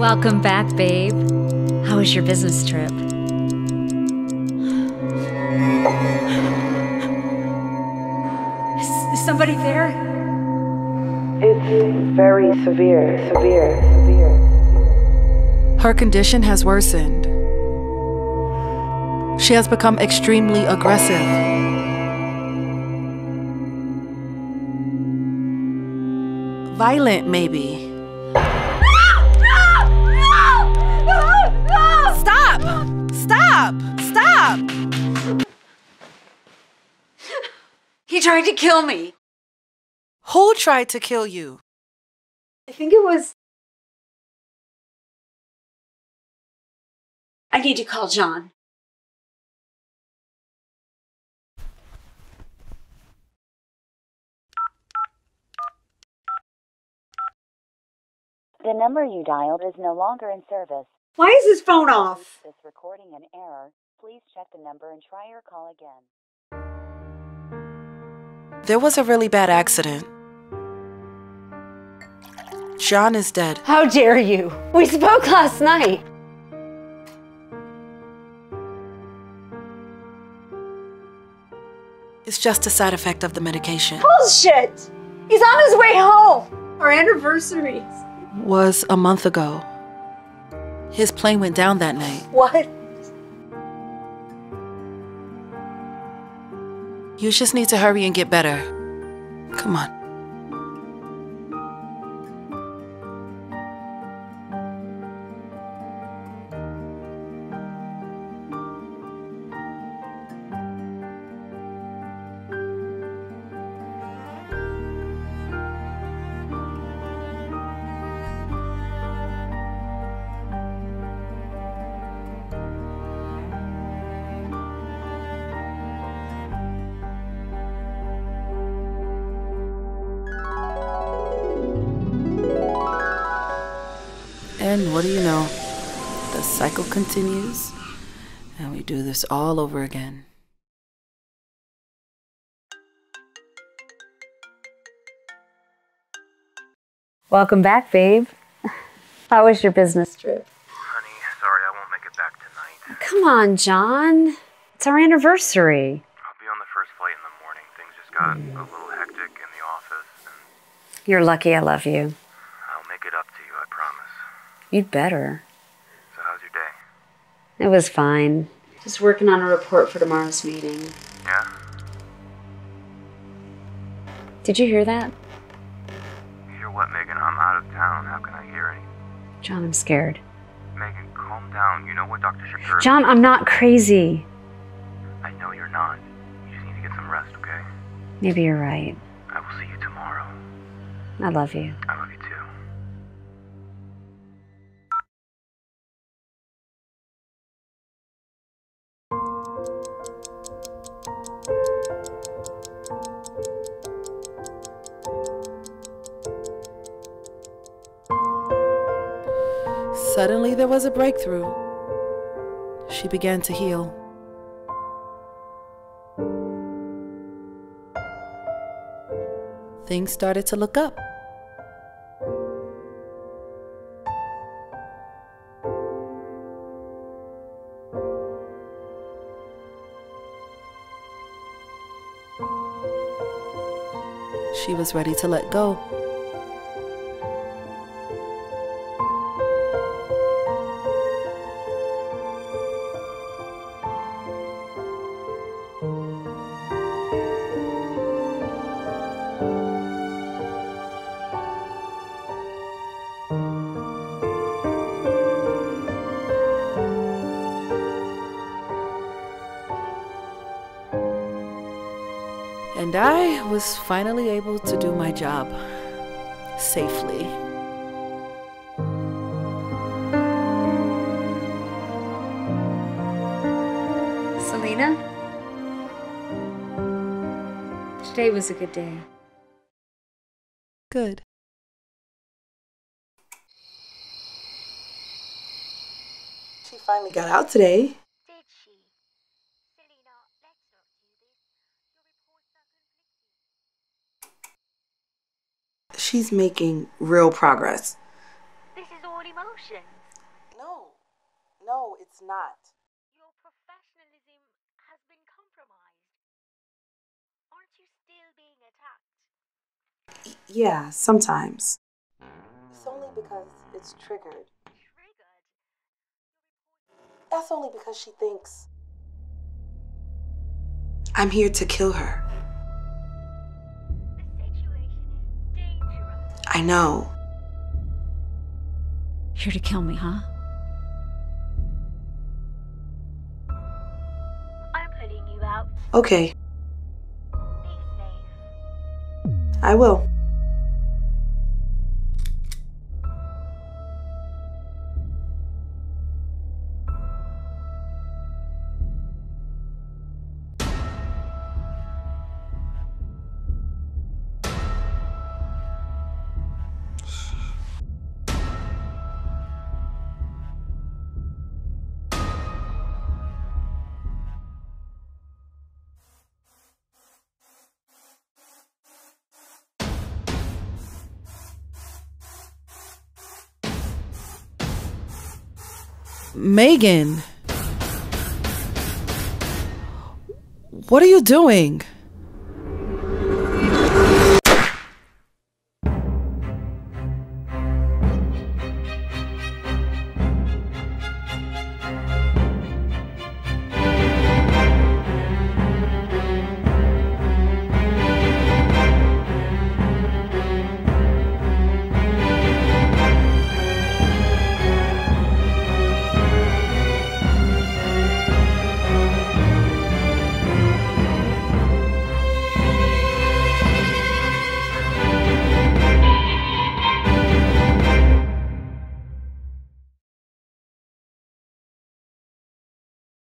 Welcome back, babe. How was your business trip? Is somebody there? It's very severe. Her condition has worsened. She has become extremely aggressive. Violent, maybe. Stop! Stop! Stop! He tried to kill me. Who tried to kill you? I think it was... I need to call John. The number you dialed is no longer in service. Why is his phone off? This recording an error. Please check the number and try your call again. There was a really bad accident. John is dead. How dare you? We spoke last night. It's just a side effect of the medication. Bullshit! He's on his way home. Our anniversary Was a month ago. His plane went down that night. What? You just need to hurry and get better. Come on. And what do you know? The cycle continues, and we do this all over again. Welcome back, babe. How was your business trip? Honey, sorry I won't make it back tonight. Come on, John. It's our anniversary. I'll be on the first flight in the morning. Things just got a little hectic in the office, and You're lucky I love you. I'll make it up to you, I promise. You'd better. So how's your day? It was fine. Just working on a report for tomorrow's meeting. Yeah? Did you hear that? You hear what, Megan? I'm out of town. How can I hear anything? John, I'm scared. Megan, calm down. You know what Dr. Shapiro... John, I'm not crazy. I know you're not. You just need to get some rest, okay? Maybe you're right. I will see you tomorrow. I love you. I love you too. Suddenly, there was a breakthrough. She began to heal. Things started to look up. She was ready to let go. And I was finally able to do my job safely. Selena? Today was a good day. Good. She finally got out today. Did she? Selena, let's not do this. Your reports are conflicting. She's making real progress. This is all emotions. No, it's not. Your professionalism has been compromised. Aren't you still being attacked? Yeah, sometimes. It's only because it's triggered. Triggered? That's only because she thinks I'm here to kill her. The situation is dangerous. I know. Here to kill me, huh? I'm putting you out. Okay, Be safe. I will. Megan, what are you doing?